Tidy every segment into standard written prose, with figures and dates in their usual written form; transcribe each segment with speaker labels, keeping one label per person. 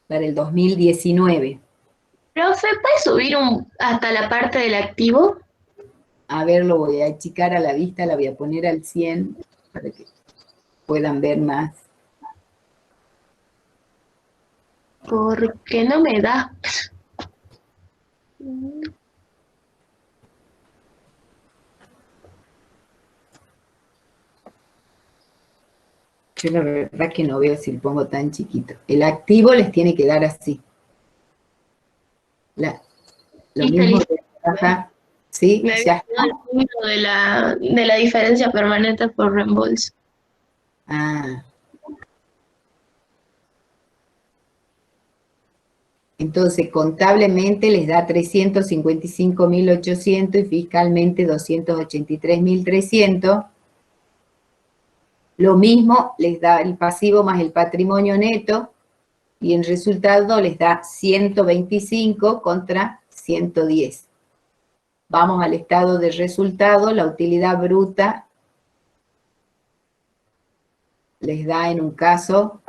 Speaker 1: para el 2019.
Speaker 2: Profe, ¿puede subir hasta la parte del activo?
Speaker 1: A ver, lo voy a achicar a la vista, la voy a poner al 100 para que puedan ver más.
Speaker 2: ¿Por qué no me da?
Speaker 1: Yo la verdad que no veo si lo pongo tan chiquito. El activo les tiene que dar así. Lo
Speaker 2: Listo,
Speaker 1: mismo
Speaker 2: listo.
Speaker 1: que acá, ¿sí?
Speaker 2: Me había
Speaker 1: Ya está.
Speaker 2: quedado el número de la diferencia permanente por reembolso.
Speaker 1: Ah, entonces contablemente les da 355.800 y fiscalmente 283.300. Lo mismo les da el pasivo más el patrimonio neto y en resultado les da 125 contra 110. Vamos al estado de resultado, la utilidad bruta les da en un caso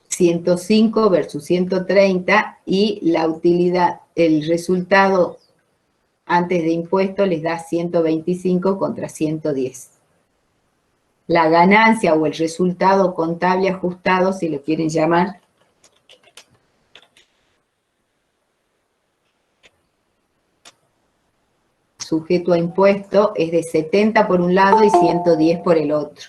Speaker 1: 105 versus 130 y la utilidad, el resultado antes de impuesto les da 125 contra 110. La ganancia o el resultado contable ajustado, si lo quieren llamar, sujeto a impuesto, es de 70 por un lado y 110 por el otro.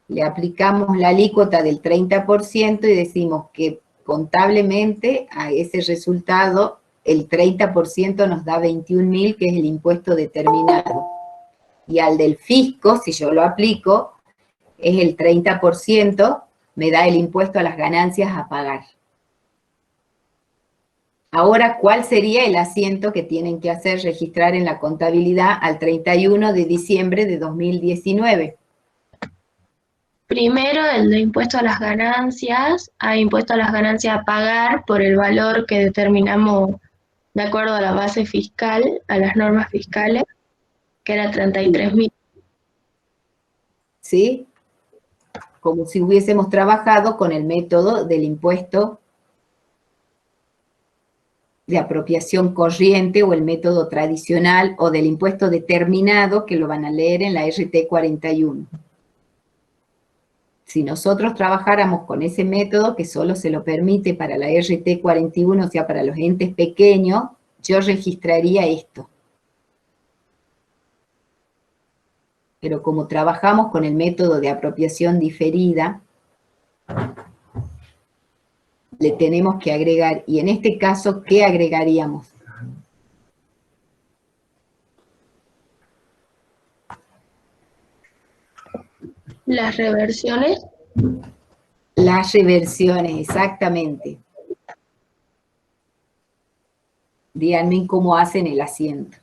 Speaker 1: Le aplicamos la alícuota del 30% y decimos que contablemente a ese resultado el 30% nos da 21.000, que es el impuesto determinado. Y al del fisco, si yo lo aplico, es el 30%, me da el impuesto a las ganancias a pagar. Ahora, ¿cuál sería el asiento que tienen que hacer registrar en la contabilidad al 31 de diciembre de 2019?
Speaker 2: Primero, el de impuesto a las ganancias. Hay impuesto a las ganancias a pagar por el valor que determinamos de acuerdo a la base fiscal, a las normas fiscales, que era 33.000.
Speaker 1: ¿Sí? Como si hubiésemos trabajado con el método del impuesto de apropiación corriente o el método tradicional o del impuesto determinado que lo van a leer en la RT 41. Si nosotros trabajáramos con ese método que solo se lo permite para la RT 41, o sea, para los entes pequeños, yo registraría esto. Pero como trabajamos con el método de apropiación diferida, le tenemos que agregar, y en este caso, ¿qué agregaríamos?
Speaker 2: Las reversiones.
Speaker 1: Las reversiones, exactamente. Díganme cómo hacen el asiento.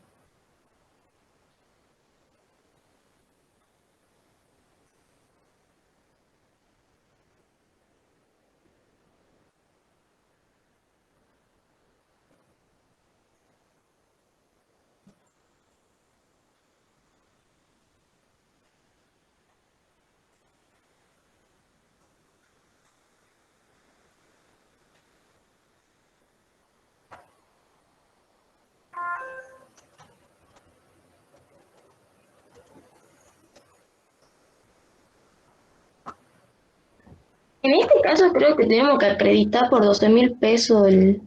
Speaker 2: En este caso creo que tenemos que acreditar por 12.000 pesos el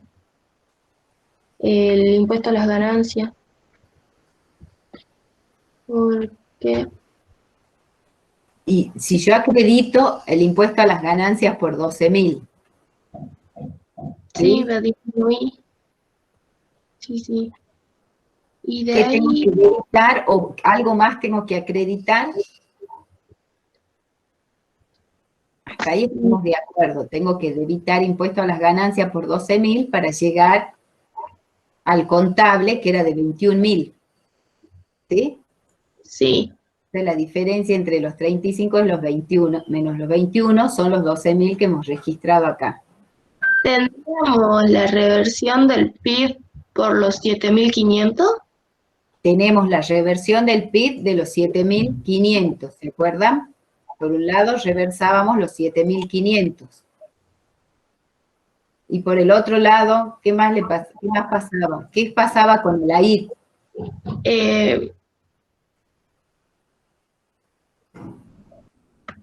Speaker 2: impuesto a las ganancias. Porque
Speaker 1: Y si
Speaker 2: sí,
Speaker 1: yo acredito el impuesto a las ganancias por 12.000,
Speaker 2: sí,
Speaker 1: ¿sí?
Speaker 2: va a disminuir. Sí, sí. Y de
Speaker 1: ¿Qué tengo
Speaker 2: ahí,
Speaker 1: que debitar o algo más tengo que acreditar? Hasta ahí estamos de acuerdo. Tengo que debitar impuesto a las ganancias por 12.000 para llegar al contable, que era de 21.000, ¿sí?
Speaker 2: sí,
Speaker 1: Entonces, la diferencia entre los 35 y los 21, menos los 21, son los 12.000 que hemos registrado acá.
Speaker 2: tendríamos la reversión del PIB por los 7.500.
Speaker 1: Tenemos la reversión del PIB de los 7.500, ¿se acuerdan? Por un lado reversábamos los 7.500. Y por el otro lado, ¿qué más pasaba? ¿Qué pasaba con el AID?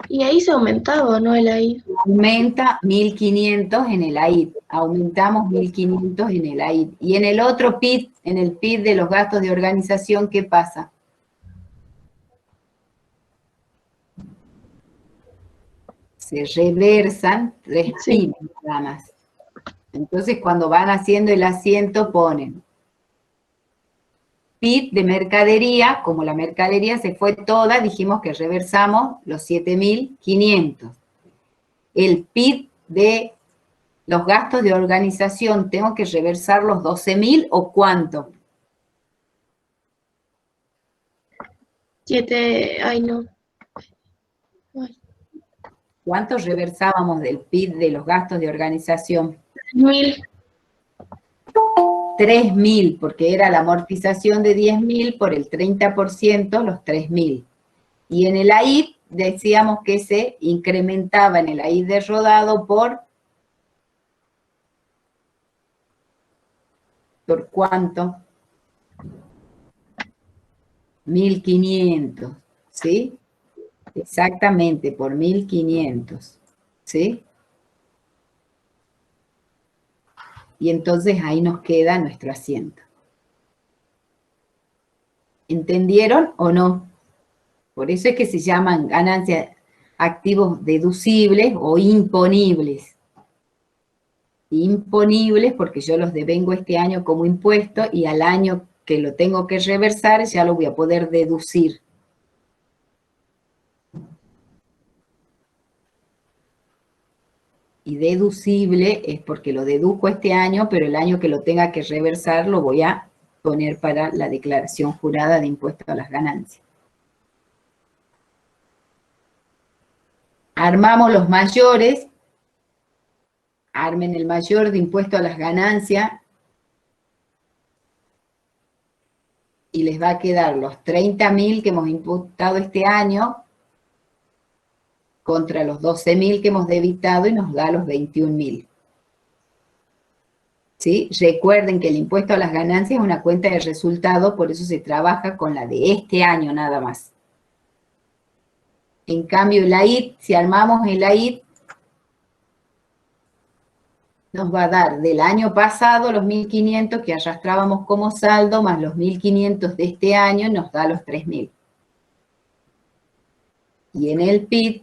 Speaker 2: Y ahí se aumentaba, ¿no? El AID.
Speaker 1: Aumenta 1.500 en el AID. Aumentamos 1.500 en el AID. Y en el otro PID, en el PID de los gastos de organización, ¿qué pasa? Se reversan 3.000 nada más. Entonces, cuando van haciendo el asiento, ponen PID de mercadería. Como la mercadería se fue toda, dijimos que reversamos los 7.500. El PID de los gastos de organización, ¿tengo que reversar los 12.000 o cuánto?
Speaker 2: 7, ay no. Ay.
Speaker 1: ¿Cuánto reversábamos del PID de los gastos de organización?
Speaker 2: 1.000.
Speaker 1: 3.000, porque era la amortización de 10.000 por el 30%, los 3.000. Y en el AID decíamos que se incrementaba en el AID de rodado ¿por cuánto? 1.500, ¿sí? Exactamente, por 1.500, ¿sí? Y entonces ahí nos queda nuestro asiento. ¿Entendieron o no? Por eso es que se llaman ganancias activos deducibles o imponibles. Imponibles porque yo los devengo este año como impuesto y al año que lo tengo que reversar ya lo voy a poder deducir. Y deducible es porque lo deduzco este año, pero el año que lo tenga que reversar lo voy a poner para la declaración jurada de impuesto a las ganancias. Armamos los mayores. Armen el mayor de impuesto a las ganancias. Y les va a quedar los 30.000 que hemos imputado este año contra los 12.000 que hemos debitado y nos da los 21.000. ¿Sí? Recuerden que el impuesto a las ganancias es una cuenta de resultado, por eso se trabaja con la de este año nada más. En cambio, el AID, si armamos el AID, nos va a dar del año pasado los 1.500 que arrastrábamos como saldo, más los 1.500 de este año, nos da los 3.000. Y en el PID,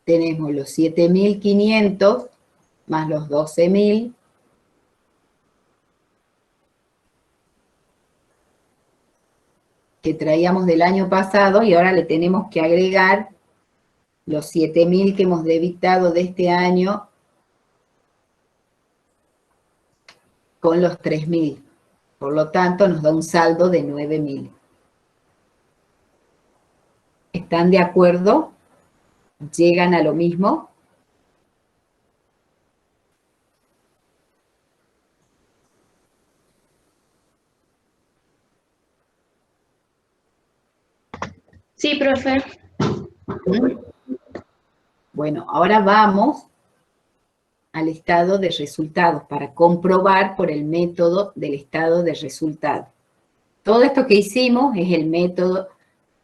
Speaker 1: tenemos los 7.500 más los 12.000, que traíamos del año pasado y ahora le tenemos que agregar los 7.000 que hemos debitado de este año con los 3.000. Por lo tanto, nos da un saldo de 9.000. ¿Están de acuerdo? ¿Llegan a lo mismo?
Speaker 2: Sí, profe.
Speaker 1: Bueno, ahora vamos al estado de resultados para comprobar por el método del estado de resultados. Todo esto que hicimos es el método,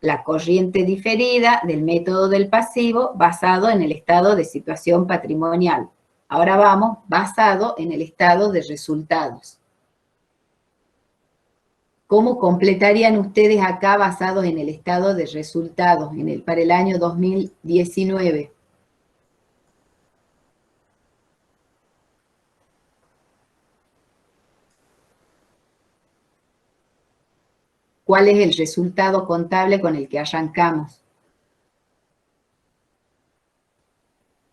Speaker 1: la corriente diferida del método del pasivo basado en el estado de situación patrimonial. Ahora vamos basado en el estado de resultados. ¿Cómo completarían ustedes acá basados en el estado de resultados para el año 2019? ¿Cuál es el resultado contable con el que arrancamos?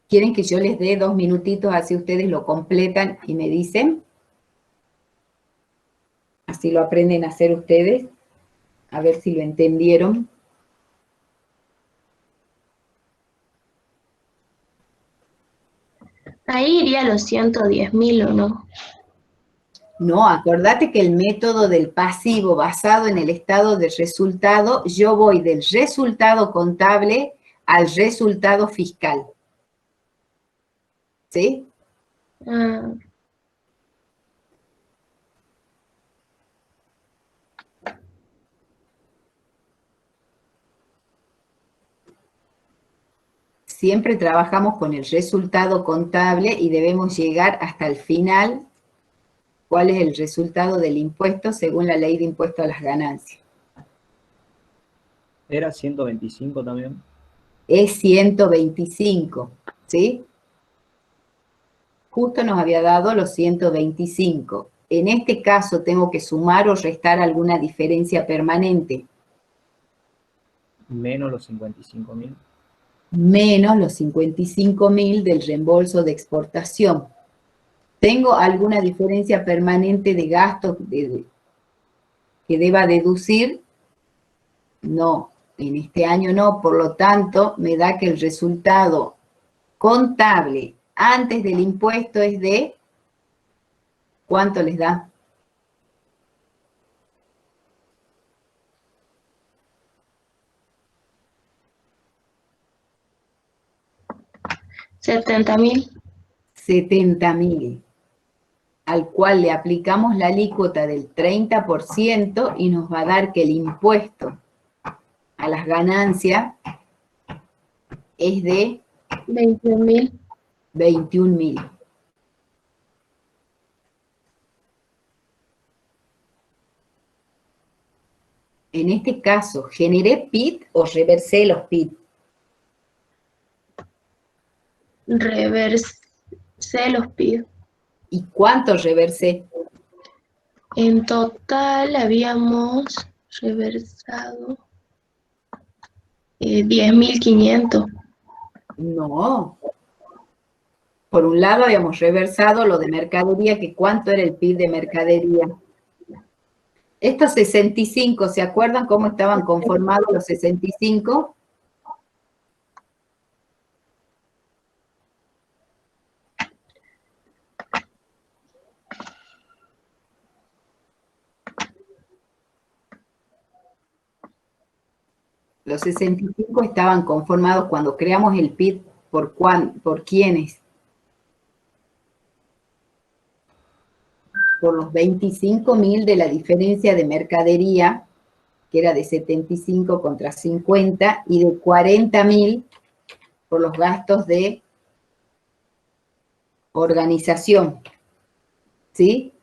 Speaker 1: ¿Quieren que yo les dé 2 minutitos así ustedes lo completan y me dicen? Así lo aprenden a hacer ustedes. A ver si lo entendieron.
Speaker 2: Ahí iría los 110.000 o no.
Speaker 1: No, acordate que el método del pasivo basado en el estado de resultado, yo voy del resultado contable al resultado fiscal. ¿Sí?
Speaker 2: Ah,
Speaker 1: Siempre trabajamos con el resultado contable y debemos llegar hasta el final, cuál es el resultado del impuesto según la ley de impuesto a las ganancias.
Speaker 3: Era 125 también.
Speaker 1: Es 125, ¿sí? Justo nos había dado los 125. En este caso tengo que sumar o restar alguna diferencia permanente.
Speaker 3: Menos los 55.000.
Speaker 1: Menos los 55.000 del reembolso de exportación. ¿Tengo alguna diferencia permanente de gastos que deba deducir? No, en este año no, por lo tanto me da que el resultado contable antes del impuesto es de, ¿cuánto les da?
Speaker 2: $70.000.
Speaker 1: 70.000, al cual le aplicamos la alícuota del 30% y nos va a dar que el impuesto a las ganancias es de
Speaker 2: 21.000.
Speaker 1: 21.000. En este caso, ¿generé PIT o reversé los PIT?
Speaker 2: Reversé los PIB.
Speaker 1: ¿Y cuánto reversé?
Speaker 2: En total habíamos reversado 10.500.
Speaker 1: No. Por un lado habíamos reversado lo de mercadería, que cuánto era el PIB de mercadería. Estos 65, ¿se acuerdan cómo estaban conformados los 65? Los 65 estaban conformados cuando creamos el PIB, ¿por quiénes? Por los 25.000 de la diferencia de mercadería, que era de 75 contra 50, y de 40.000 por los gastos de organización, ¿sí?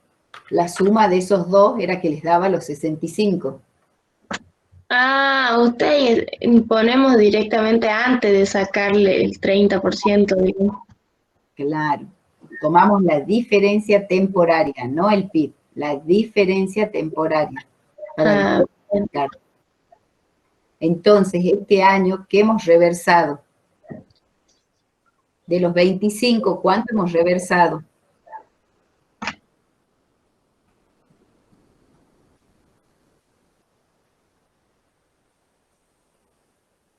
Speaker 1: La suma de esos dos era que les daba los 65.
Speaker 2: Ah, ustedes ponemos directamente antes de sacarle el 30%, digamos.
Speaker 1: Claro. Tomamos la diferencia temporaria, no el PIB, la diferencia temporaria. Para diferenciar. Entonces, este año, ¿qué hemos reversado? De los 25, ¿cuánto hemos reversado?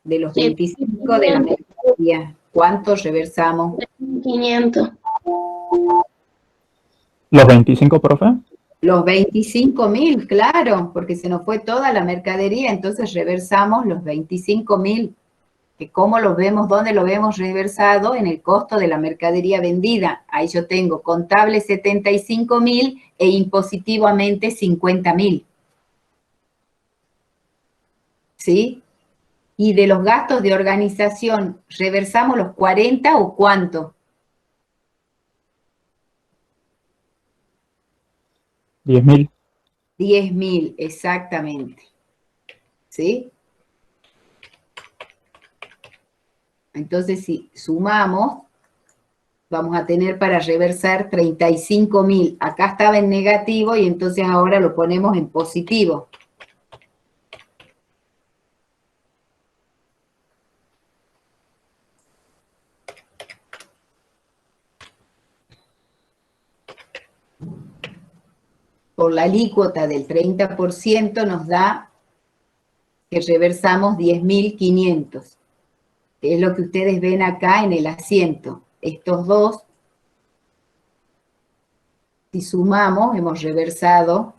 Speaker 1: De los 25 de la mercadería, ¿cuánto reversamos?
Speaker 2: 500.
Speaker 4: ¿Los 25, profe?
Speaker 1: Los 25.000, claro, porque se nos fue toda la mercadería, entonces reversamos los 25.000. Que ¿cómo los vemos? ¿Dónde lo vemos reversado? En el costo de la mercadería vendida. Ahí yo tengo contable 75.000 e impositivamente 50.000. ¿Sí? Y de los gastos de organización, ¿reversamos los 40 o cuánto?
Speaker 4: 10.000.
Speaker 1: 10.000, exactamente. ¿Sí? Entonces, si sumamos, vamos a tener para reversar 35.000. Acá estaba en negativo y entonces ahora lo ponemos en positivo. Por la alícuota del 30% nos da que reversamos 10.500. Que es lo que ustedes ven acá en el asiento. Estos dos Si sumamos, hemos reversado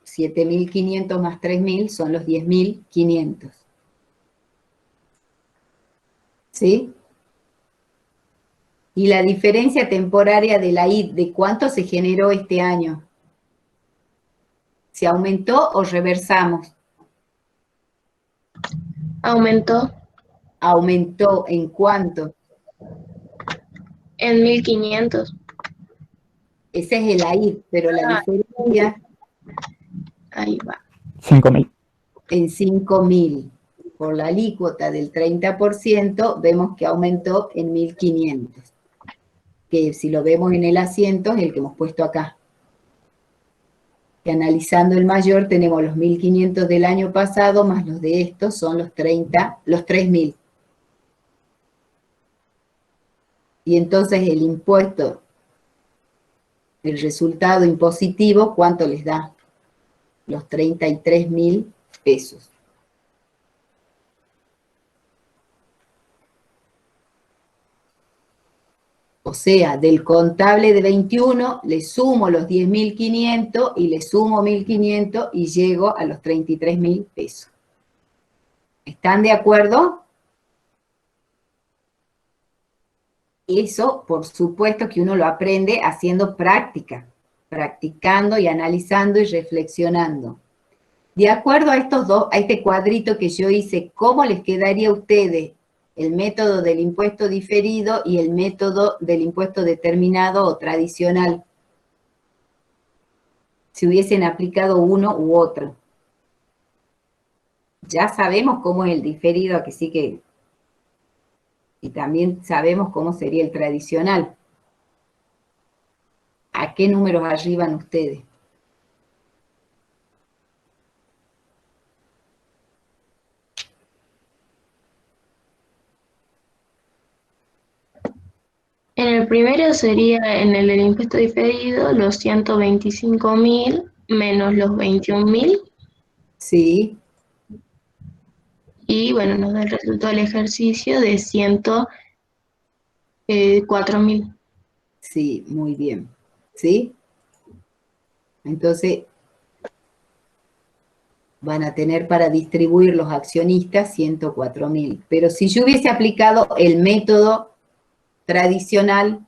Speaker 1: 7.500 más 3.000 son los 10.500. ¿Sí? Y la diferencia temporaria de la ID, ¿de cuánto se generó este año? ¿Se aumentó o reversamos?
Speaker 2: Aumentó
Speaker 1: ¿Aumentó en cuánto?
Speaker 2: en 1.500.
Speaker 1: Ese es el AID, pero la diferencia
Speaker 2: Ahí va.
Speaker 4: 5.000.
Speaker 1: en 5.000. Por la alícuota del 30%, vemos que aumentó en 1.500. Que si lo vemos en el asiento es el que hemos puesto acá. Y analizando el mayor, tenemos los 1.500 del año pasado, más los de estos, son los 3.000. Y entonces el impuesto, el resultado impositivo, ¿cuánto les da? Los 33.000 pesos. O sea, del contable de 21 le sumo los 10.500 y le sumo 1.500 y llego a los 33.000 pesos. ¿Están de acuerdo? Eso, por supuesto que uno lo aprende haciendo práctica, practicando y analizando y reflexionando. De acuerdo a estos dos, a este cuadrito que yo hice, ¿cómo les quedaría a ustedes el método del impuesto diferido y el método del impuesto determinado o tradicional? Si hubiesen aplicado uno u otro. Ya sabemos cómo es el diferido, que sí que... Y también sabemos cómo sería el tradicional. ¿A qué números arriban ustedes?
Speaker 2: En el primero sería en el del impuesto diferido los 125.000 menos los 21.000
Speaker 1: Sí,
Speaker 2: y bueno, nos da el resultado del ejercicio de 104.000.
Speaker 1: sí, muy bien. ¿Sí? Entonces, van a tener para distribuir los accionistas 104.000. Pero si yo hubiese aplicado el método tradicional,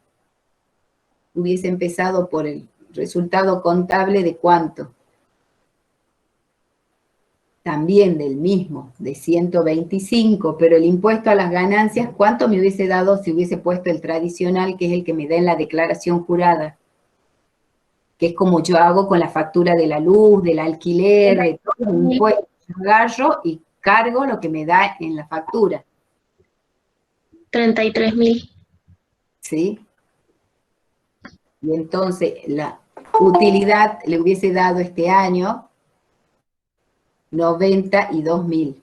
Speaker 1: hubiese empezado por el resultado contable de ¿cuánto? También del mismo, de 125, pero el impuesto a las ganancias, ¿cuánto me hubiese dado si hubiese puesto el tradicional, que es el que me da en la declaración jurada? Que es como yo hago con la factura de la luz, del alquiler, de todos los impuestos. Yo agarro y cargo lo que me da en la factura.
Speaker 2: 33.000.
Speaker 1: ¿Sí? Y entonces la utilidad le hubiese dado este año 92.000.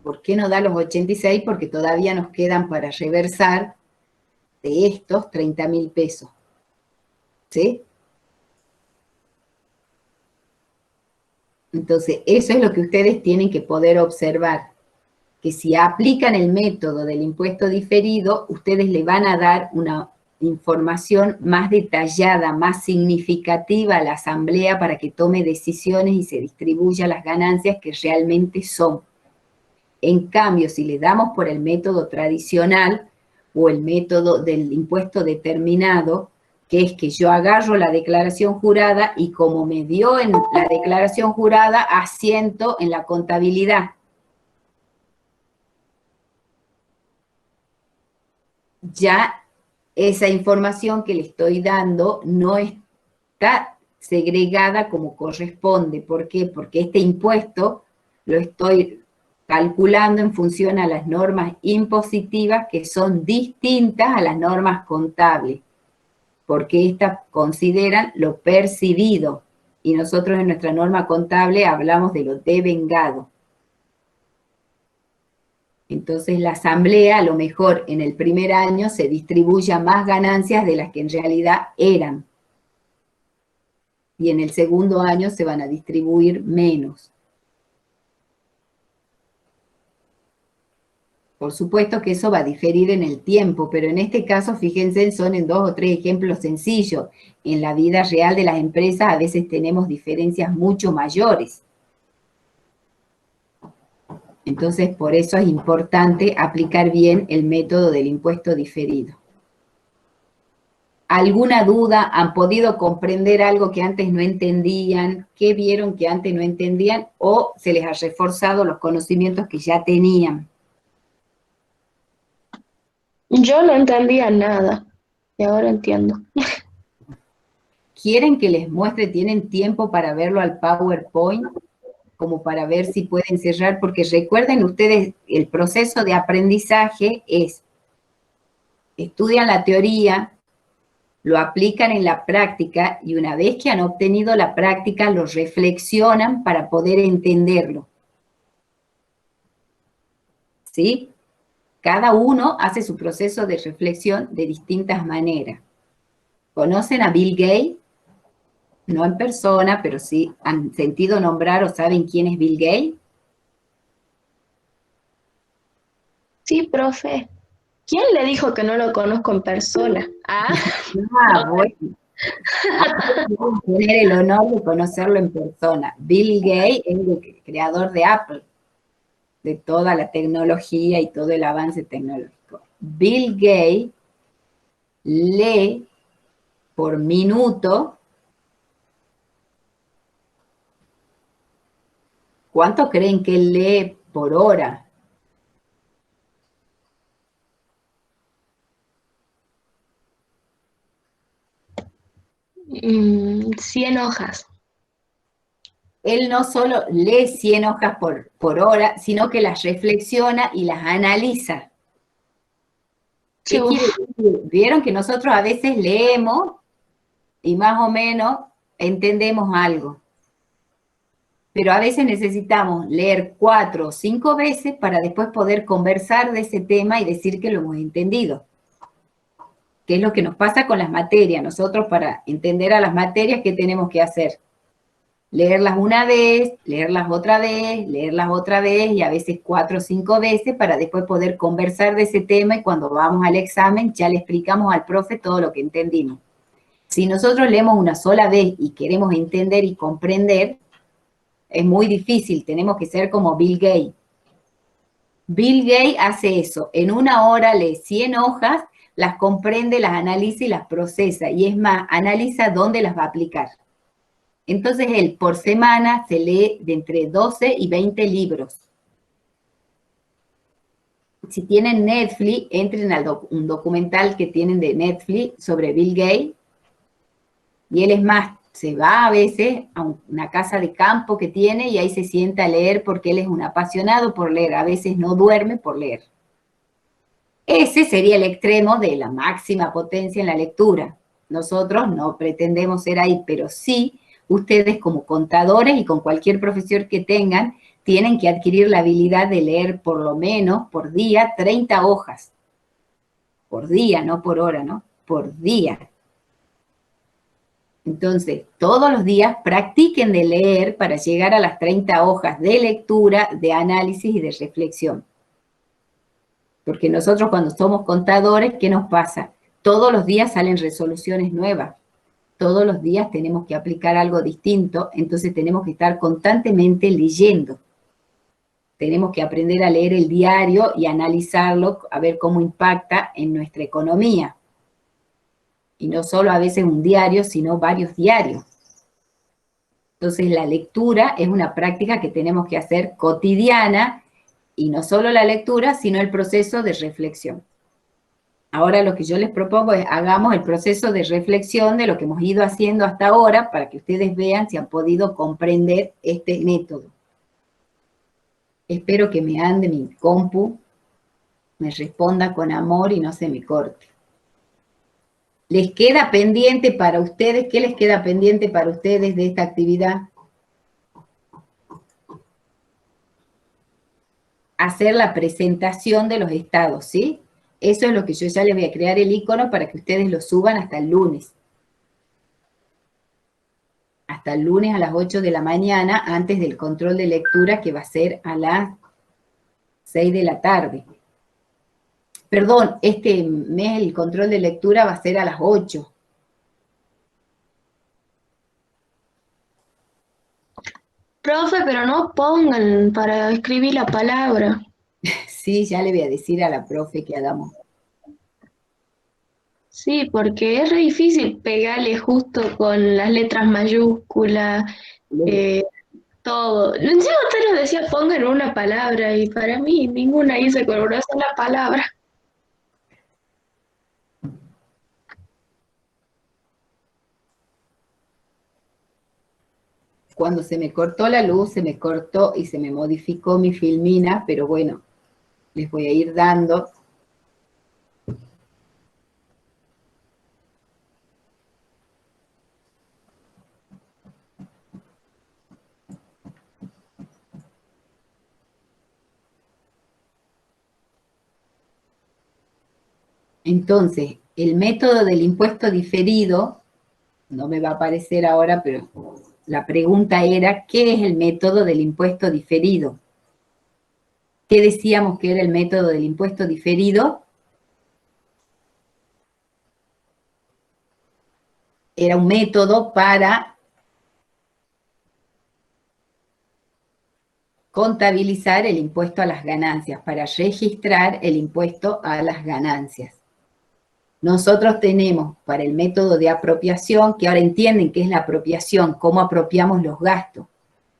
Speaker 1: ¿Por qué no da los 86? Porque todavía nos quedan para reversar de estos 30.000 pesos. ¿Sí? Entonces, eso es lo que ustedes tienen que poder observar. Que si aplican el método del impuesto diferido, ustedes le van a dar una información más detallada, más significativa a la asamblea para que tome decisiones y se distribuya las ganancias que realmente son. En cambio, si le damos por el método tradicional o el método del impuesto determinado, que es que yo agarro la declaración jurada y como me dio en la declaración jurada, asiento en la contabilidad. Ya esa información que le estoy dando no está segregada como corresponde. ¿Por qué? Porque este impuesto lo estoy calculando en función a las normas impositivas que son distintas a las normas contables, porque estas consideran lo percibido y nosotros en nuestra norma contable hablamos de lo devengado. Entonces la asamblea a lo mejor en el primer año se distribuya más ganancias de las que en realidad eran. Y en el segundo año se van a distribuir menos. Por supuesto que eso va a diferir en el tiempo, pero en este caso, fíjense, son en 2 o 3 ejemplos sencillos. En la vida real de las empresas a veces tenemos diferencias mucho mayores. Entonces, por eso es importante aplicar bien el método del impuesto diferido. ¿Alguna duda? ¿Han podido comprender algo que antes no entendían? ¿Qué vieron que antes no entendían? ¿O se les ha reforzado los conocimientos que ya tenían?
Speaker 2: Yo no entendía nada y ahora entiendo.
Speaker 1: ¿Quieren que les muestre? ¿Tienen tiempo para verlo al PowerPoint? Como para ver si pueden cerrar, porque recuerden ustedes, el proceso de aprendizaje es, estudian la teoría, lo aplican en la práctica y una vez que han obtenido la práctica, lo reflexionan para poder entenderlo. ¿Sí? Cada uno hace su proceso de reflexión de distintas maneras. ¿Conocen a Bill Gates? No en persona, pero sí han sentido nombrar o saben quién es Bill Gates.
Speaker 2: Sí, profe. ¿Quién le dijo que no lo conozco en persona? Ah,
Speaker 1: Bueno. Vamos a tener el honor de conocerlo en persona. Bill Gates es el creador de Apple, de toda la tecnología y todo el avance tecnológico. Bill Gates lee por minuto. ¿Cuánto creen que él lee por hora?
Speaker 2: mm, 100 hojas.
Speaker 1: Él no solo lee 100 hojas por hora, sino que las reflexiona y las analiza. ¿Qué
Speaker 2: Chu.
Speaker 1: quiere decir? Vieron que nosotros a veces leemos y más o menos entendemos algo. Pero a veces necesitamos leer 4 o 5 veces para después poder conversar de ese tema y decir que lo hemos entendido. ¿Qué es lo que nos pasa con las materias? Nosotros para entender a las materias, ¿qué tenemos que hacer? Leerlas una vez, leerlas otra vez y a veces 4 o 5 veces para después poder conversar de ese tema y cuando vamos al examen ya le explicamos al profe todo lo que entendimos. Si nosotros leemos una sola vez y queremos entender y comprender, es muy difícil, tenemos que ser como Bill Gates. Bill Gates hace eso, en una hora lee 100 hojas, las comprende, las analiza y las procesa, y es más, analiza dónde las va a aplicar. Entonces él por semana se lee de entre 12 y 20 libros. Si tienen Netflix, entren a un documental que tienen de Netflix sobre Bill Gates, y él es más, se va a veces a una casa de campo que tiene y ahí se sienta a leer porque él es un apasionado por leer, a veces no duerme por leer. Ese sería el extremo de la máxima potencia en la lectura. Nosotros no pretendemos ser ahí, pero sí ustedes como contadores y con cualquier profesión que tengan, tienen que adquirir la habilidad de leer por lo menos por día 30 hojas. Por día, no por hora, ¿no? Por día. Entonces, todos los días practiquen de leer para llegar a las 30 hojas de lectura, de análisis y de reflexión. Porque nosotros cuando somos contadores, ¿qué nos pasa? Todos los días salen resoluciones nuevas. Todos los días tenemos que aplicar algo distinto, entonces tenemos que estar constantemente leyendo. Tenemos que aprender a leer el diario y analizarlo, a ver cómo impacta en nuestra economía. Y no solo a veces un diario, sino varios diarios. Entonces la lectura es una práctica que tenemos que hacer cotidiana, y no solo la lectura, sino el proceso de reflexión. Ahora lo que yo les propongo es hagamos el proceso de reflexión de lo que hemos ido haciendo hasta ahora para que ustedes vean si han podido comprender este método. Espero que me ande mi compu, me responda con amor y no se me corte. ¿Les queda pendiente para ustedes? ¿Qué les queda pendiente para ustedes de esta actividad? Hacer la presentación de los estados, ¿sí? Eso es lo que yo ya les voy a crear el icono para que ustedes lo suban hasta el lunes. Hasta el lunes a las 8 de la mañana, antes del control de lectura que va a ser a las 6 de la tarde. Perdón, este mes el control de lectura va a ser a las 8.
Speaker 2: Profe, pero no pongan para escribir la palabra.
Speaker 1: Sí, ya le voy a decir a la profe que hagamos.
Speaker 2: Sí, porque es re difícil pegarle justo con las letras mayúsculas, eh, todo. Encima usted nos decía pongan una palabra y para mí ninguna hice con una sola palabra.
Speaker 1: Cuando se me cortó la luz, se me cortó y se me modificó mi filmina, pero bueno, les voy a ir dando. Entonces, el método del impuesto diferido, no me va a aparecer ahora, pero la pregunta era, ¿qué es el método del impuesto diferido? ¿Qué decíamos que era el método del impuesto diferido? Era un método para contabilizar el impuesto a las ganancias, para registrar el impuesto a las ganancias. Nosotros tenemos para el método de apropiación, que ahora entienden qué es la apropiación, cómo apropiamos los gastos,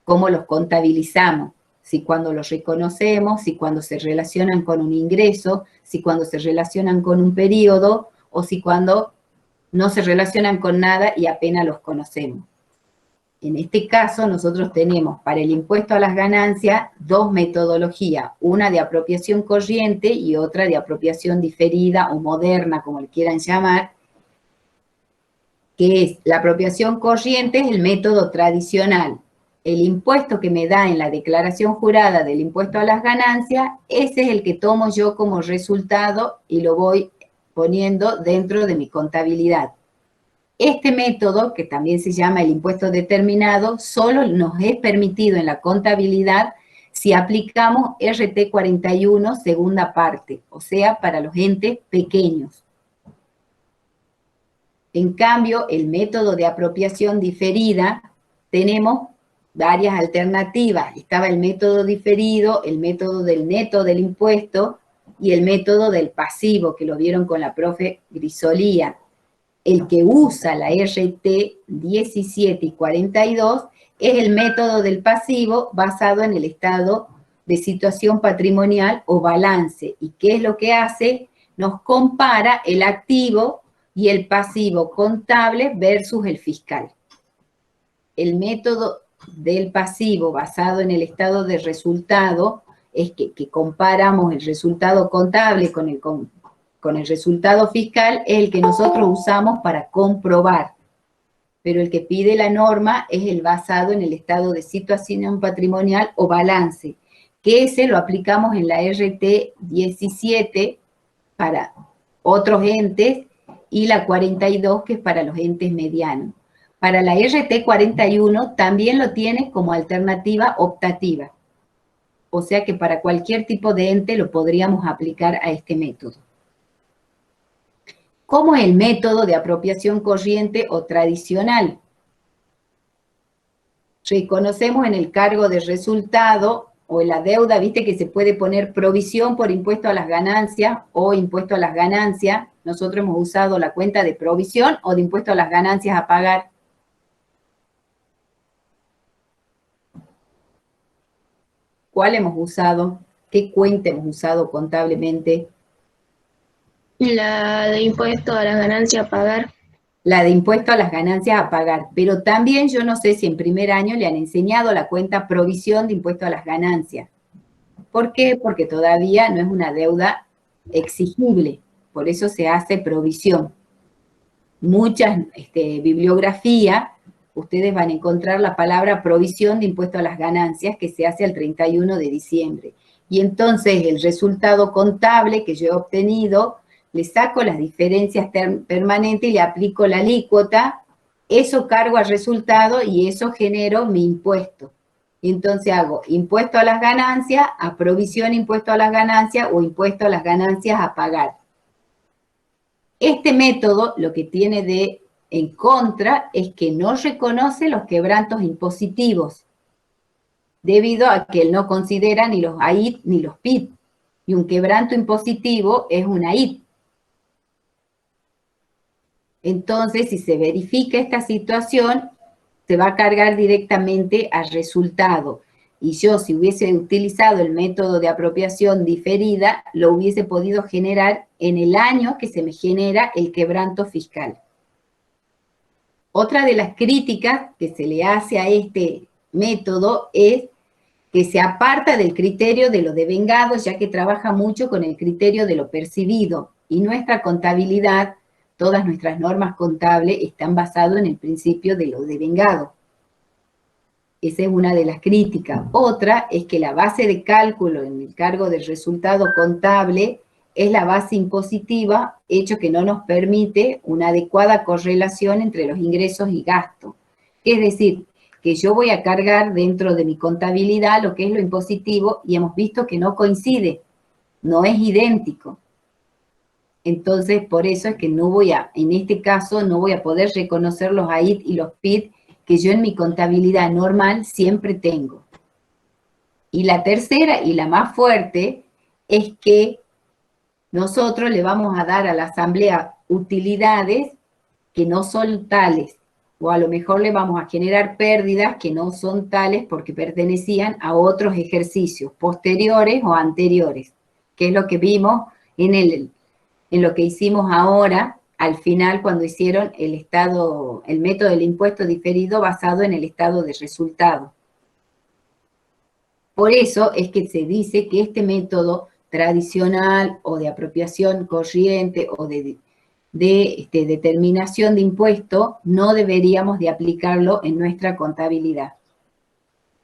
Speaker 1: cómo los contabilizamos, si cuando los reconocemos, si cuando se relacionan con un ingreso, si cuando se relacionan con un periodo, o si cuando no se relacionan con nada y apenas los conocemos. En este caso, nosotros tenemos para el impuesto a las ganancias dos metodologías, una de apropiación corriente y otra de apropiación diferida o moderna, como le quieran llamar, que es la apropiación corriente, es el método tradicional. El impuesto que me da en la declaración jurada del impuesto a las ganancias, ese es el que tomo yo como resultado y lo voy poniendo dentro de mi contabilidad. Este método, que también se llama el impuesto determinado, solo nos es permitido en la contabilidad si aplicamos RT 41, segunda parte, o sea, para los entes pequeños. En cambio, el método de apropiación diferida, tenemos varias alternativas. Estaba el método diferido, el método del neto del impuesto y el método del pasivo, que lo vieron con la profe Grisolía. El que usa la RT 17 y 42 es el método del pasivo basado en el estado de situación patrimonial o balance. ¿Y qué es lo que hace? Nos compara el activo y el pasivo contable versus el fiscal. El método del pasivo basado en el estado de resultado es que comparamos el resultado contable con el resultado fiscal, es el que nosotros usamos para comprobar. Pero el que pide la norma es el basado en el estado de situación patrimonial o balance, que ese lo aplicamos en la RT 17 para otros entes y la 42 que es para los entes medianos. Para la RT 41 también lo tiene como alternativa optativa. O sea que para cualquier tipo de ente lo podríamos aplicar a este método. ¿Cómo es el método de apropiación corriente o tradicional? Reconocemos en el cargo de resultado o en la deuda, viste que se puede poner provisión por impuesto a las ganancias o impuesto a las ganancias. Nosotros hemos usado la cuenta de provisión o de impuesto a las ganancias a pagar. ¿Cuál hemos usado? ¿Qué cuenta hemos usado contablemente?
Speaker 2: La de impuesto a las ganancias a pagar.
Speaker 1: La de impuesto a las ganancias a pagar, pero también yo no sé si en primer año le han enseñado la cuenta provisión de impuesto a las ganancias. ¿Por qué? Porque todavía no es una deuda exigible, por eso se hace provisión. Muchas bibliografía, ustedes van a encontrar la palabra provisión de impuesto a las ganancias que se hace el 31 de diciembre. Y entonces el resultado contable que yo he obtenido, le saco las diferencias permanentes y le aplico la alícuota, eso cargo al resultado y eso genero mi impuesto. Y entonces hago impuesto a las ganancias, a provisión impuesto a las ganancias o impuesto a las ganancias a pagar. Este método lo que tiene de en contra es que no reconoce los quebrantos impositivos, debido a que él no considera ni los AIT ni los PIT. Y un quebranto impositivo es un AIT. Entonces, si se verifica esta situación, se va a cargar directamente al resultado. Y yo, si hubiese utilizado el método de apropiación diferida, lo hubiese podido generar en el año que se me genera el quebranto fiscal. Otra de las críticas que se le hace a este método es que se aparta del criterio de lo devengado, ya que trabaja mucho con el criterio de lo percibido. Y nuestra contabilidad, todas nuestras normas contables están basadas en el principio de lo devengado. Esa es una de las críticas. Otra es que la base de cálculo en el cargo del resultado contable es la base impositiva, hecho que no nos permite una adecuada correlación entre los ingresos y gastos. Es decir, que yo voy a cargar dentro de mi contabilidad lo que es lo impositivo y hemos visto que no coincide, no es idéntico. Entonces, por eso es que no voy a, en este caso, no voy a poder reconocer los AIT y los PIT que yo en mi contabilidad normal siempre tengo. Y la tercera y la más fuerte es que nosotros le vamos a dar a la asamblea utilidades que no son tales, o a lo mejor le vamos a generar pérdidas que no son tales porque pertenecían a otros ejercicios posteriores o anteriores, que es lo que vimos en lo que hicimos ahora, al final cuando hicieron el método del impuesto diferido basado en el estado de resultado. Por eso es que se dice que este método tradicional o de apropiación corriente o de determinación de impuesto no deberíamos de aplicarlo en nuestra contabilidad.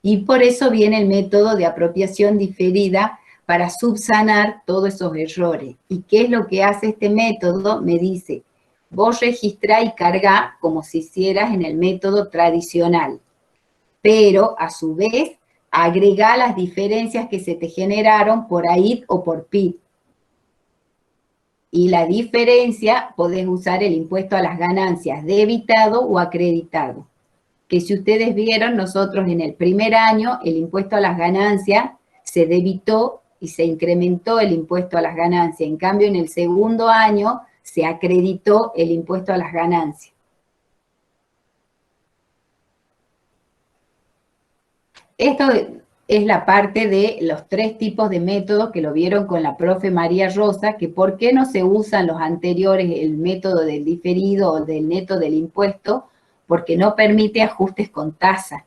Speaker 1: Y por eso viene el método de apropiación diferida para subsanar todos esos errores. ¿Y qué es lo que hace este método? Me dice, vos registrá y cargá como si hicieras en el método tradicional, pero a su vez agregá las diferencias que se te generaron por AIT o por PIT. Y la diferencia, podés usar el impuesto a las ganancias debitado o acreditado. Que si ustedes vieron, nosotros en el primer año, el impuesto a las ganancias se debitó y se incrementó el impuesto a las ganancias. En cambio, en el segundo año se acreditó el impuesto a las ganancias. Esto es la parte de los 3 tipos de métodos que lo vieron con la profe María Rosa, que por qué no se usan los anteriores, el método del diferido o del neto del impuesto, porque no permite ajustes con tasa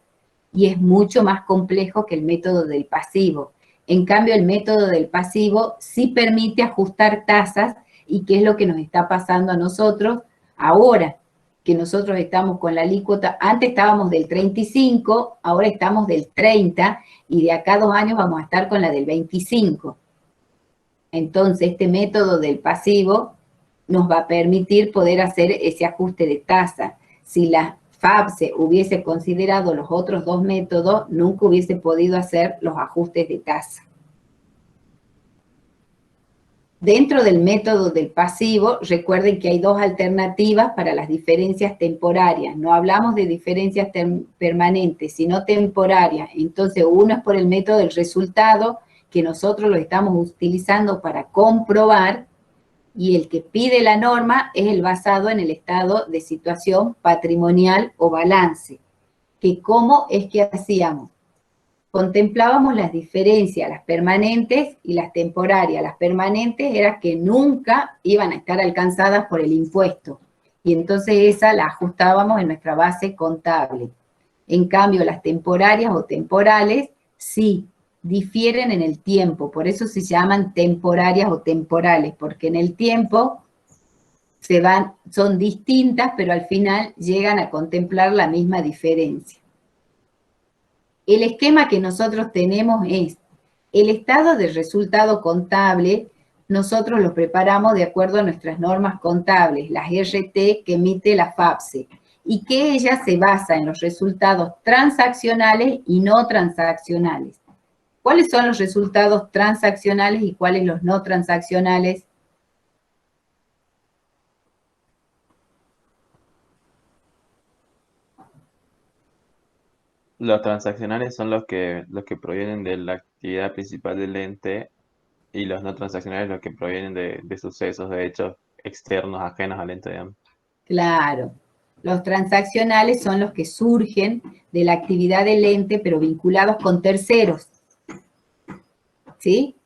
Speaker 1: y es mucho más complejo que el método del pasivo. En cambio, el método del pasivo sí permite ajustar tasas y qué es lo que nos está pasando a nosotros ahora, que nosotros estamos con la alícuota, antes estábamos del 35, ahora estamos del 30 y de acá a 2 años vamos a estar con la del 25. Entonces, este método del pasivo nos va a permitir poder hacer ese ajuste de tasa. Si la FABSE hubiese considerado los otros 2 métodos, nunca hubiese podido hacer los ajustes de tasa. Dentro del método del pasivo, recuerden que hay 2 alternativas para las diferencias temporarias. No hablamos de diferencias permanentes, sino temporarias. Entonces, uno es por el método del resultado, que nosotros lo estamos utilizando para comprobar, y el que pide la norma es el basado en el estado de situación patrimonial o balance. Que ¿cómo es que hacíamos? Contemplábamos las diferencias, las permanentes y las temporarias. Las permanentes eran que nunca iban a estar alcanzadas por el impuesto. Y entonces esa la ajustábamos en nuestra base contable. En cambio, las temporarias o temporales sí difieren en el tiempo. Por eso se llaman temporarias o temporales, porque en el tiempo son distintas, pero al final llegan a contemplar la misma diferencia. El esquema que nosotros tenemos es el estado de resultado contable. Nosotros lo preparamos de acuerdo a nuestras normas contables, las RT que emite la FABSE. y que ella se basa en los resultados transaccionales y no transaccionales. ¿Cuáles son los resultados transaccionales y cuáles los no transaccionales?
Speaker 5: Los transaccionales son los que provienen de la actividad principal del ente y los no transaccionales los que provienen de sucesos, de hechos externos, ajenos al ente, digamos.
Speaker 1: Claro, los transaccionales son los que surgen de la actividad del ente, pero vinculados con terceros, ¿sí?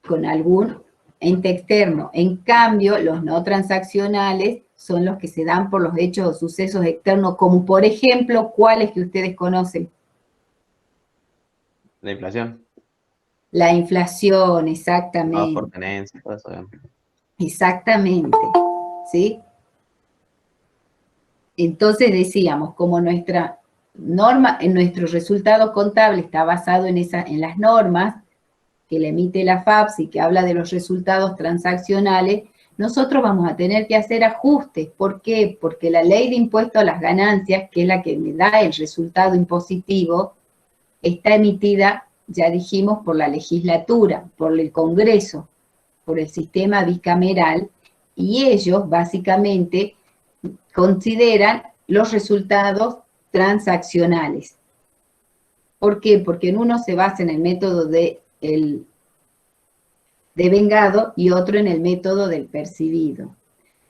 Speaker 1: Con algún ente externo. En cambio, los no transaccionales son los que se dan por los hechos o sucesos externos, como por ejemplo, ¿cuáles que ustedes conocen?
Speaker 5: La inflación,
Speaker 1: La inflación,
Speaker 5: pagos
Speaker 1: exactamente.
Speaker 5: por tenencia, todo eso, digamos.
Speaker 1: Exactamente, ¿sí? Entonces decíamos, como nuestra norma, en nuestro resultado contable está basado en las normas que le emite la FAPS y que habla de los resultados transaccionales, nosotros vamos a tener que hacer ajustes. ¿Por qué? Porque la ley de impuesto a las ganancias, que es la que me da el resultado impositivo, está emitida, ya dijimos, por la legislatura, por el Congreso, por el sistema bicameral, y ellos básicamente consideran los resultados transaccionales. ¿Por qué? Porque en uno se basa en el método de vengado y otro en el método del percibido.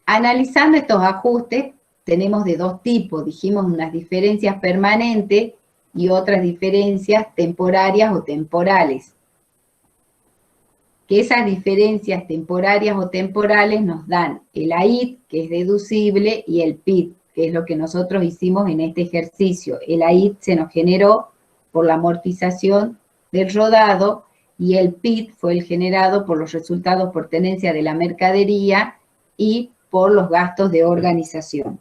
Speaker 1: Analizando estos ajustes, tenemos de dos tipos, dijimos unas diferencias permanentes y otras diferencias temporarias o temporales. Que esas diferencias temporarias o temporales nos dan el AIT, que es deducible, y el PIT, que es lo que nosotros hicimos en este ejercicio. El AIT se nos generó por la amortización del rodado y el PIT fue el generado por los resultados por tenencia de la mercadería y por los gastos de organización.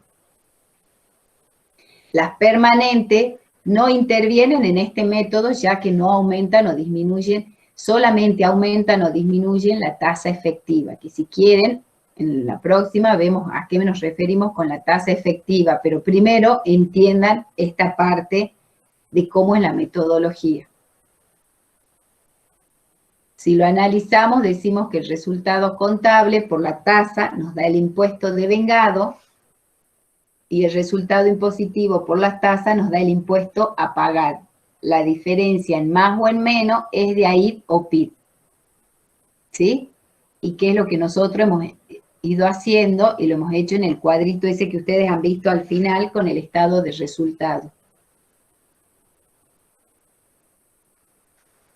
Speaker 1: Las permanentes no intervienen en este método ya que no aumentan o disminuyen, solamente aumentan o disminuyen la tasa efectiva, que si quieren, en la próxima vemos a qué nos referimos con la tasa efectiva, pero primero entiendan esta parte de cómo es la metodología. Si lo analizamos, decimos que el resultado contable por la tasa nos da el impuesto de vengado y el resultado impositivo por la tasa nos da el impuesto a pagar. La diferencia en más o en menos es de AIT o PIT. ¿Sí? ¿Y qué es lo que nosotros hemos ido haciendo? Y lo hemos hecho en el cuadrito ese que ustedes han visto al final con el estado de resultado.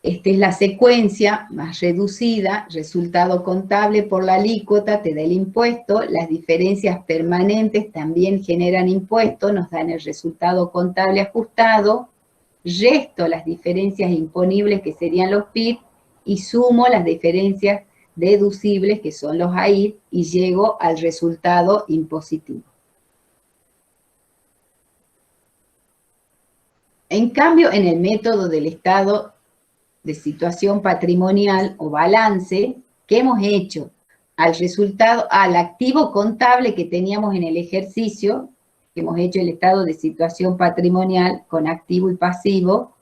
Speaker 1: Esta es la secuencia más reducida, resultado contable por la alícuota, te da el impuesto, las diferencias permanentes también generan impuesto, nos dan el resultado contable ajustado, resto las diferencias imponibles que serían los PIT y sumo las diferencias deducibles que son los AIT y llego al resultado impositivo. En cambio, en el método del estado de situación patrimonial o balance, ¿qué hemos hecho? Al resultado, al activo contable que teníamos en el ejercicio, que hemos hecho el estado de situación patrimonial con activo y pasivo,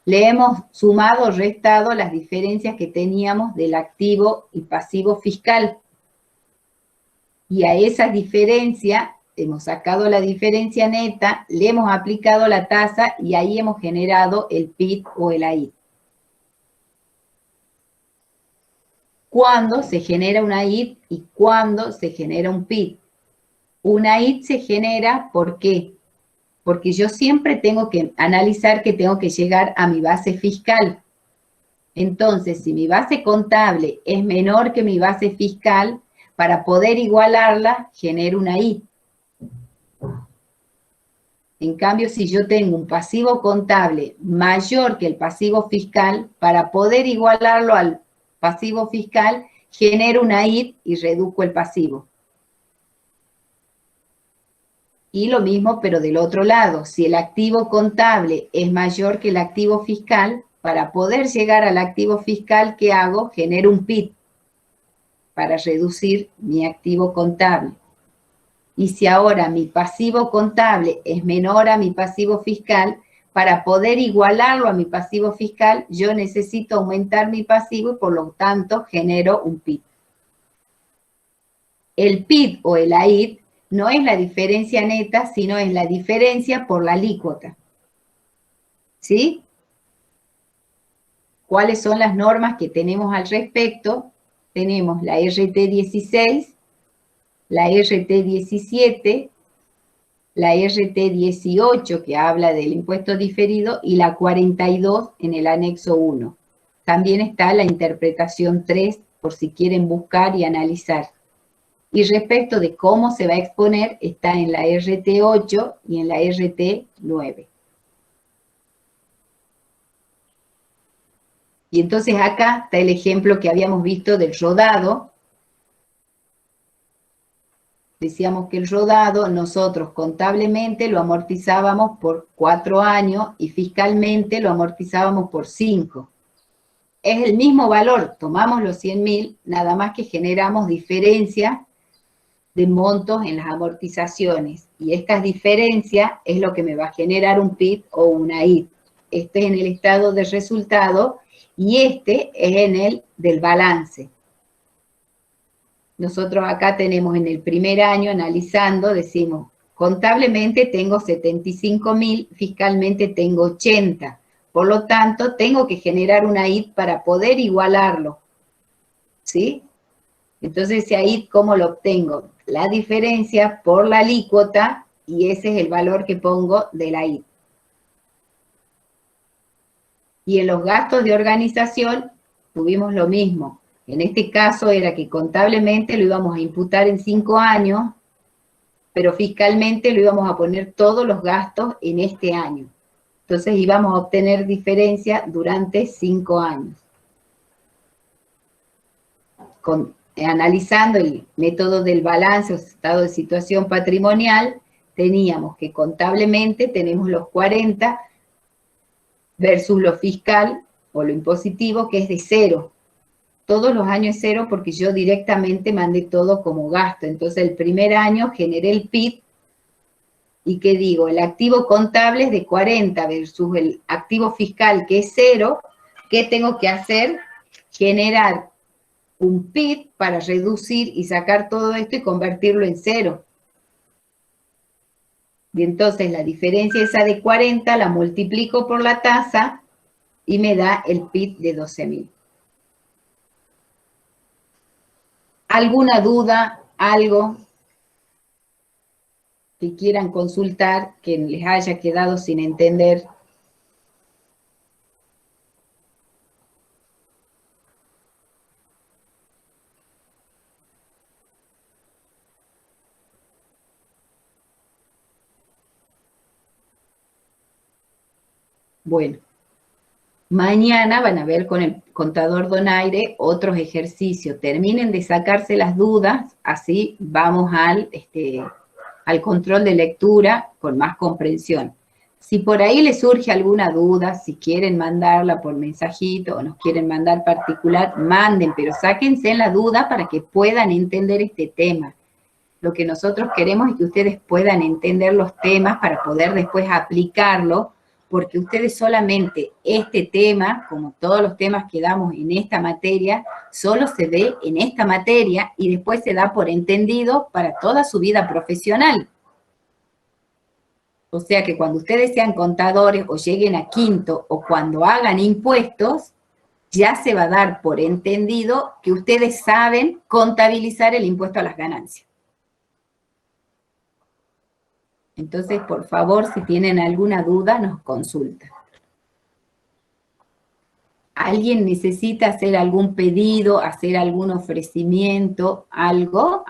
Speaker 1: le hemos sumado o restado las diferencias que teníamos del activo y pasivo fiscal. Y a esa diferencia, hemos sacado la diferencia neta, le hemos aplicado la tasa y ahí hemos generado el PIT o el AIT. ¿Cuándo se genera un AIT y cuándo se genera un PIT? Un AIT se genera, ¿por qué? Porque yo siempre tengo que analizar que tengo que llegar a mi base fiscal. Entonces, si mi base contable es menor que mi base fiscal, para poder igualarla, genero un AIT. En cambio, si yo tengo un pasivo contable mayor que el pasivo fiscal, para poder igualarlo al pasivo fiscal, genero un AIT y reduzco el pasivo. Y lo mismo, pero del otro lado, si el activo contable es mayor que el activo fiscal, para poder llegar al activo fiscal, ¿qué hago? Genero un PIT para reducir mi activo contable. Y si ahora mi pasivo contable es menor a mi pasivo fiscal, para poder igualarlo a mi pasivo fiscal, yo necesito aumentar mi pasivo y por lo tanto genero un PIT. El PIT o el AIT no es la diferencia neta, sino es la diferencia por la alícuota. ¿Sí? ¿Cuáles son las normas que tenemos al respecto? Tenemos la RT16, la RT17, la RT18 que habla del impuesto diferido y la 42 en el anexo 1. También está la interpretación 3 por si quieren buscar y analizar. Y respecto de cómo se va a exponer, está en la RT8 y en la RT9. Y entonces acá está el ejemplo que habíamos visto del rodado. Decíamos que el rodado nosotros contablemente lo amortizábamos por 4 años y fiscalmente lo amortizábamos por 5. Es el mismo valor, tomamos los 100.000, nada más que generamos diferencia de montos en las amortizaciones. Y esta diferencia es lo que me va a generar un PIT o una AIT. Este es en el estado de resultado y este es en el del balance. Nosotros acá tenemos en el primer año analizando, decimos, contablemente tengo 75.000, fiscalmente tengo 80. Por lo tanto, tengo que generar una AIT para poder igualarlo. ¿Sí? Entonces, ese AIT, ¿cómo lo obtengo? La diferencia por la alícuota y ese es el valor que pongo de la AIT. Y en los gastos de organización tuvimos lo mismo. En este caso era que contablemente lo íbamos a imputar en 5 años, pero fiscalmente lo íbamos a poner todos los gastos en este año. Entonces íbamos a obtener diferencia durante 5 años. Analizando el método del balance o estado de situación patrimonial, teníamos que contablemente tenemos los 40 versus lo fiscal o lo impositivo que es de 0. Todos los años es 0 porque yo directamente mandé todo como gasto. Entonces el primer año generé el PIT y ¿qué digo? El activo contable es de 40 versus el activo fiscal que es 0. ¿Qué tengo que hacer? Generar un PIT para reducir y sacar todo esto y convertirlo en 0. Y entonces la diferencia esa de 40 la multiplico por la tasa y me da el PIT de 12.000. ¿Alguna duda? ¿Algo que quieran consultar que les haya quedado sin entender? Bueno, mañana van a ver con el contador Donaire otros ejercicios. Terminen de sacarse las dudas, así vamos al control de lectura con más comprensión. Si por ahí les surge alguna duda, si quieren mandarla por mensajito o nos quieren mandar particular, manden, pero sáquense la duda para que puedan entender este tema. Lo que nosotros queremos es que ustedes puedan entender los temas para poder después aplicarlo, porque ustedes solamente este tema, como todos los temas que damos en esta materia, solo se ve en esta materia y después se da por entendido para toda su vida profesional. O sea que cuando ustedes sean contadores o lleguen a quinto o cuando hagan impuestos, ya se va a dar por entendido que ustedes saben contabilizar el impuesto a las ganancias. Entonces, por favor, si tienen alguna duda, nos consultan. ¿Alguien necesita hacer algún pedido, hacer algún ofrecimiento, algo?